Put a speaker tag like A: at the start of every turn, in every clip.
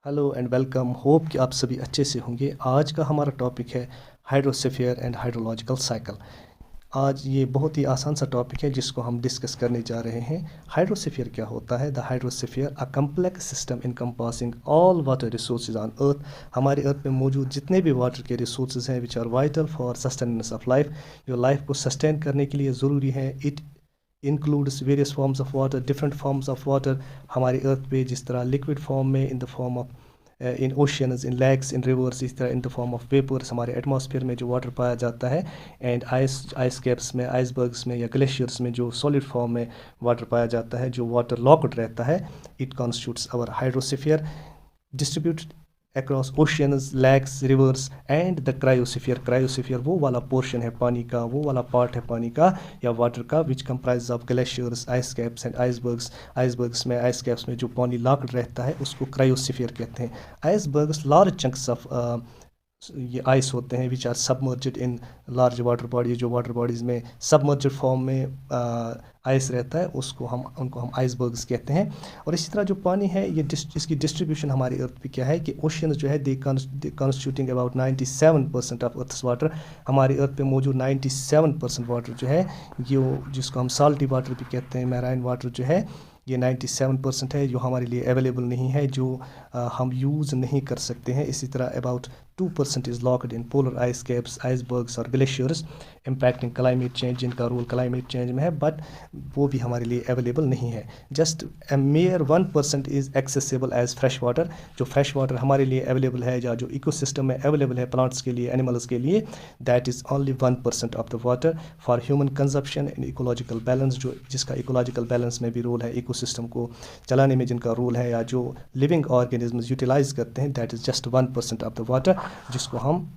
A: Hello and welcome. Hope कि आप सभी अच्छे से होंगे। आज का हमारा टॉपिक है हाइड्रोस्फीयर एंड हाइड्रोलॉजिकल साइकिल। आज ये बहुत ही आसान सा टॉपिक है जिसको हम डिस्कस करने जा रहे हैं। हाइड्रोस्फीयर क्या होता है? The hydrosphere a complex system encompassing all water resources on earth. हमारे अर्थ में मौजूद जितने भी वाटर के रिसोर्सेज हैं which are vital for sustenance of life, जो लाइफ को सस्टेन करने के लिए ज़रूरी है। It includes various forms of water, different forms of water हमारे अर्थ पे, जिस तरह लिक्विड फॉर्म में in the form of in oceans, in lakes, in rivers, इस तरह in the form of vapours हमारे एटमॉस्फेयर में जो वाटर पाया जाता है। एंड आइस कैप्स में, आइसबर्ग्स में या ग्लेशियर्स में जो सॉलिड फॉर्म में वाटर पाया जाता है, जो वाटर लॉक्ड रहता है, it constitutes our hydrosphere distributed across oceans, lakes, rivers and the cryosphere. Cryosphere वो वाला पोर्शन है पानी का, वो वाला पार्ट है पानी का या वाटर का which comprise of glaciers, ice caps and icebergs. Icebergs में, आइस कैप्स में जो पानी लॉक्ड रहता है उसको क्रायोस्फीयर कहते हैं। आइसबर्ग्स लार्ज चंक्स ऑफ ये आइस होते हैं which are submerged in large water body. जो वाटर बॉडीज़ में सबमर्जड फॉर्म में आइस रहता है उसको उनको हम आइसबर्ग्स कहते हैं। और इसी तरह जो पानी है ये इसकी डिस्ट्रीब्यूशन हमारी अर्थ पे क्या है कि ओशियन जो है they constituting about 97% of earth's water. हमारी अर्थ पे मौजूद 97% वाटर जो है ये जिसको हम साल्टी वाटर भी कहते हैं, मैराइन वाटर जो है ये 97% है जो हमारे लिए अवेलेबल नहीं है, जो हम यूज़ नहीं कर सकते हैं। इसी तरह about 2% is locked in polar ice caps, icebergs और ग्लेशियर्स इम्पैक्टिंग क्लाइमेट चेंज, जिनका रोल क्लाइमेट चेंज में है, बट वो भी हमारे लिए अवेलेबल नहीं है। Just a mere 1% is accessible as fresh water. जो फ्रेश वाटर हमारे लिए अवेलेबल है या जो इकोसिस्टम में अवेलेबल है प्लांट्स के लिए, एनिमल्स के लिए, that is only 1% of the water for human consumption and ecological balance. जो जिसका इकोलॉजिकल बैलेंस में भी रोल है, इकोसिस्टम को चलाने में जिनका रोल है या जो लिविंग ऑर्गेनिज्म्स यूटिलाइज करते हैं, that is just 1% of the water, जिसको हम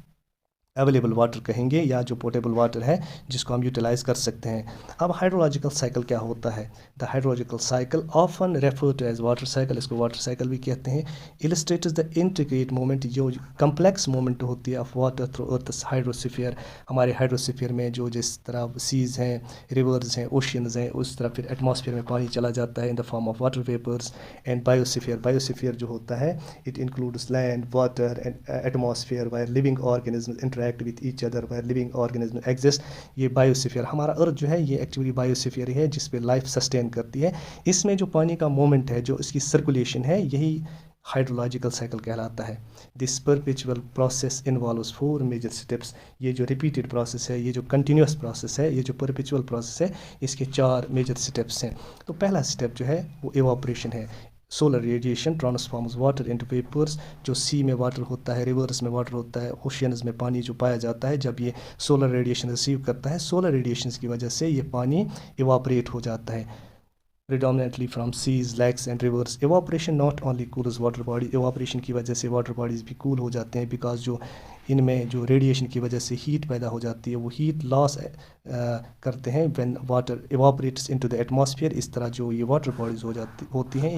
A: अवेलेबल वाटर कहेंगे या जो पोर्टेबल वाटर है जिसको हम यूटिलाइज कर सकते हैं। अब हाइड्रोलॉजिकल साइकिल क्या होता है? The hydrological cycle often referred to as water cycle, इसको वाटर साइकिल भी कहते हैं। इलस्ट्रेट्स द इंटीग्रेट मूवमेंट, जो कंप्लेक्स मूवमेंट होती है of water through earth hydrosphere. हमारे हाइड्रोस्फीयर में जो जिस तरह सीज हैं, रिवर्स हैं, ओशियंस हैं, उस तरह फिर एटमॉस्फेयर में पानी चला जाता है in the form of water vapours and biosphere. Biosphere जो होता है it includes land, water and atmosphere where living organism interact with each other, where living organism exist. ये बायोस्फीयर, हमारा अर्थ जो है ये एक्चुअली बायोस्फीयर ही है जिस पे लाइफ सस्टेन करती है। इसमें जो पानी का मूवमेंट है, जो इसकी सर्कुलेशन है, यही हाइड्रोलॉजिकल साइकिल कहलाता है। This perpetual process involves 4 major steps. ये जो रिपीटेड प्रोसेस है, ये जो कंटिन्यूस प्रोसेस है, ये जो परपेचुअल प्रोसेस है, इसके 4 मेजर स्टेप्स हैं। तो पहला स्टेप जो है वो एवापोरेशन है। Solar radiation transforms water into vapours. जो सी में वाटर होता है, रिवर्स में वाटर होता है, ओशियंस में पानी जो पाया जाता है, जब ये सोलर रेडिएशन रिसीव करता है, सोलर रेडिएशन की वजह से ये पानी इवापोरेट हो जाता है predominantly from seas, lakes and rivers. Evaporation not only cools water body, evaporation की वजह से वाटर बॉडीज़ भी कूल हो जाते हैं बिकॉज जो इनमें जो रेडिएशन की वजह से हीट पैदा हो जाती है, वो हीट लॉस करते हैं when water evaporates into the atmosphere. इस तरह जो ये वाटर बॉडीज़ होती हैं,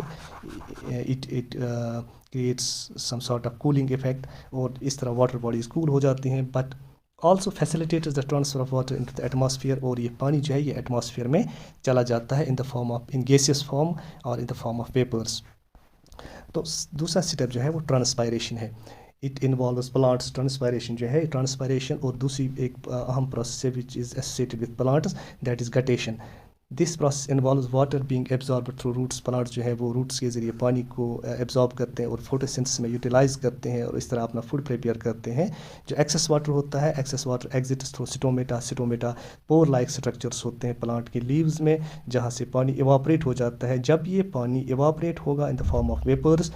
A: it creates some sort of cooling effect, और इस तरह वाटर बॉडीज़ कूल हो जाती हैं। But also facilitates the transfer of water into the atmosphere, और ये पानी जो है ये एटमॉस्फेयर में चला जाता है in the form of, in gaseous form और in the form of vapours. तो दूसरा स्टेप जो है वो ट्रांसपायरेशन है। It involves plants. ट्रांसपायरेशन जो है, ट्रांसपायरेशन और दूसरी एक अहम प्रोसेस है which is associated with plants, that is guttation. This process involves water being absorbed through roots. Plants जो है वो रूट्स के ज़रिए पानी को एब्जॉर्ब करते हैं और फोटोसिंथेसिस में यूटिलाइज करते हैं और इस तरह अपना फूड प्रिपेयर करते हैं। जो एक्सेस वाटर होता है, excess water exits through stomata. Stomata pore like structures होते हैं प्लांट के लीव्स में, जहाँ से पानी इवापोरेट हो जाता है। जब ये पानी इवापोरेट होगा in the form of vapours,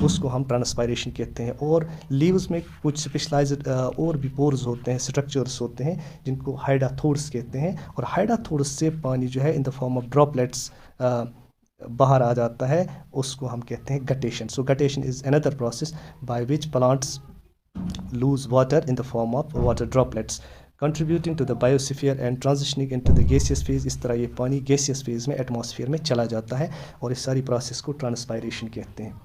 A: उसको हम ट्रांसपायरेशन कहते हैं। और लीव्स में कुछ स्पेशलाइज्ड और भी पोर्स होते हैं, स्ट्रक्चर्स होते हैं, जिनको हाइडाथोर्स कहते हैं। और हाइडाथोर्स से पानी जो है in the form of droplets बाहर आ जाता है, उसको हम कहते हैं guttation. So guttation is another process by which plants lose water in the form of water droplets contributing to the biosphere and transitioning into the gaseous phase। इस तरह ये पानी गैसियस फेज में एटमॉस्फेयर में चला जाता है और इस सारी प्रोसेस को ट्रांसपायरेशन कहते हैं।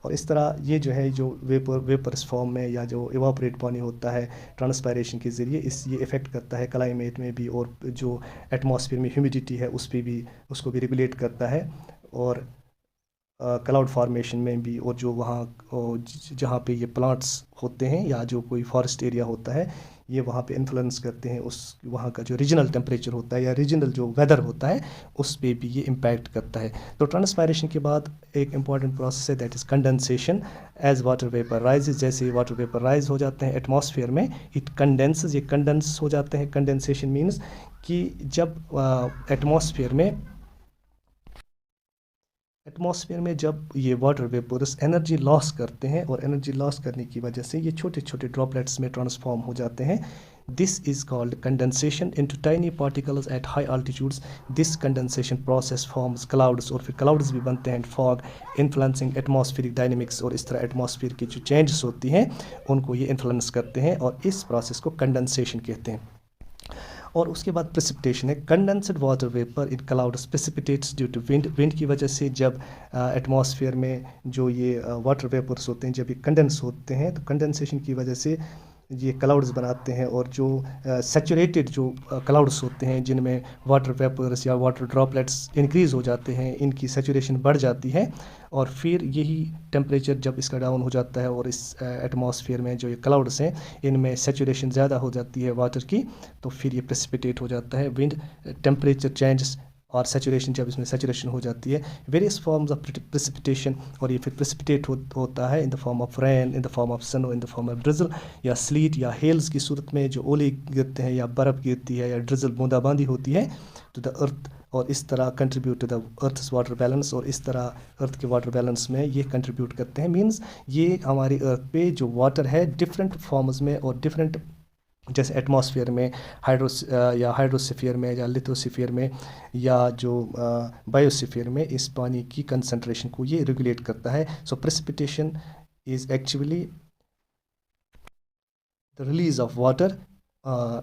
A: और इस तरह ये जो है जो वेपर्स फॉर्म में या जो इवापोरेट पानी होता है ट्रांसपायरेशन के ज़रिए, ये इफ़ेक्ट करता है क्लाइमेट में भी, और जो एटमॉस्फेयर में ह्यूमिडिटी है उस पर भी, उसको भी रेगुलेट करता है। और क्लाउड फॉर्मेशन में भी, और जो वहाँ जहाँ पे ये प्लांट्स होते हैं या जो कोई फॉरेस्ट एरिया होता है, ये वहाँ पे इन्फ्लुएंस करते हैं उस वहाँ का जो रीजनल टेम्परेचर होता है या रीजनल जो वेदर होता है, उस पे भी ये इम्पैक्ट करता है। तो ट्रांसपायरेशन के बाद एक इम्पॉर्टेंट प्रोसेस है, that is condensation. As water vapour rises, जैसे वाटर वेपर राइज हो जाते हैं एटमॉस्फेयर में, इट कंडेंसेस, ये कंडेंस हो जाते हैं। कंडेंसेशन मीन्स कि जब एटमॉस्फेयर में जब ये वाटर वेपर्स एनर्जी लॉस करते हैं, और एनर्जी लॉस करने की वजह से ये छोटे छोटे ड्रॉपलेट्स में ट्रांसफॉर्म हो जाते हैं। This is called condensation into tiny particles at high altitudes. This condensation process forms clouds, और फिर क्लाउड्स भी बनते हैं, फॉग, इन्फ्लुएंसिंग एटमॉस्फेरिक डायनेमिक्स, और इस तरह एटमॉस्फेयर की जो चेंजेस होती हैं उनको ये इन्फ्लुएंस करते हैं, और इस प्रोसेस को कंडेंसेशन कहते हैं। और उसके बाद प्रेसिपिटेशन है। Condensed water vapour in clouds precipitates due to wind. Wind की वजह से जब एटमॉस्फेयर में जो ये वाटर वेपर्स होते हैं, जब ये कंडेंस होते हैं, तो कंडेंसेशन की वजह से ये क्लाउड्स बनाते हैं, और जो सैचुरेटेड जो क्लाउड्स होते हैं जिनमें वाटर वेपर्स या वाटर ड्रॉपलेट्स इंक्रीज़ हो जाते हैं, इनकी सैचुरेशन बढ़ जाती है, और फिर यही टेम्परेचर जब इसका डाउन हो जाता है और इस एटमॉस्फेयर में जो ये क्लाउड्स हैं इनमें सैचुरेशन ज़्यादा हो जाती है वाटर की, तो फिर ये प्रेसिपिटेट हो जाता है। विंड टेम्परेचर चेंजेस और सैचुरेशन, जब इसमें सैचुरेशन हो जाती है, वेरियस फॉर्म्स ऑफ प्रेसिपिटेशन, और ये फिर प्रेसिपिटेट होता है in the form of rain, in the form of snow, in the form of drizzle या स्लीट या हेल्स की सूरत में, जो ओले गिरते हैं या बर्फ़ गिरती है या ड्रिजल बूंदाबांदी होती है टू द अर्थ, और इस तरह contribute to the earth's water balance, और इस तरह अर्थ के वाटर बैलेंस में ये कंट्रीब्यूट करते हैं। मीन्स ये हमारी अर्थ पे जो वाटर है डिफरेंट फॉर्म्स में और डिफरेंट, जैसे एटमॉस्फेयर में हाइड्रोस्फीयर में या लिथोस्फीयर में या जो बायोस्फीयर में, इस पानी की कंसंट्रेशन को ये रेगुलेट करता है। So precipitation is actually the release of water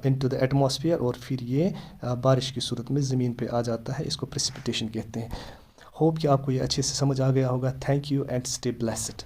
A: into the atmosphere, और फिर ये बारिश की सूरत में ज़मीन पे आ जाता है, इसको प्रेसिपिटेशन कहते हैं। होप कि आपको ये अच्छे से समझ आ गया होगा। Thank you and stay blessed.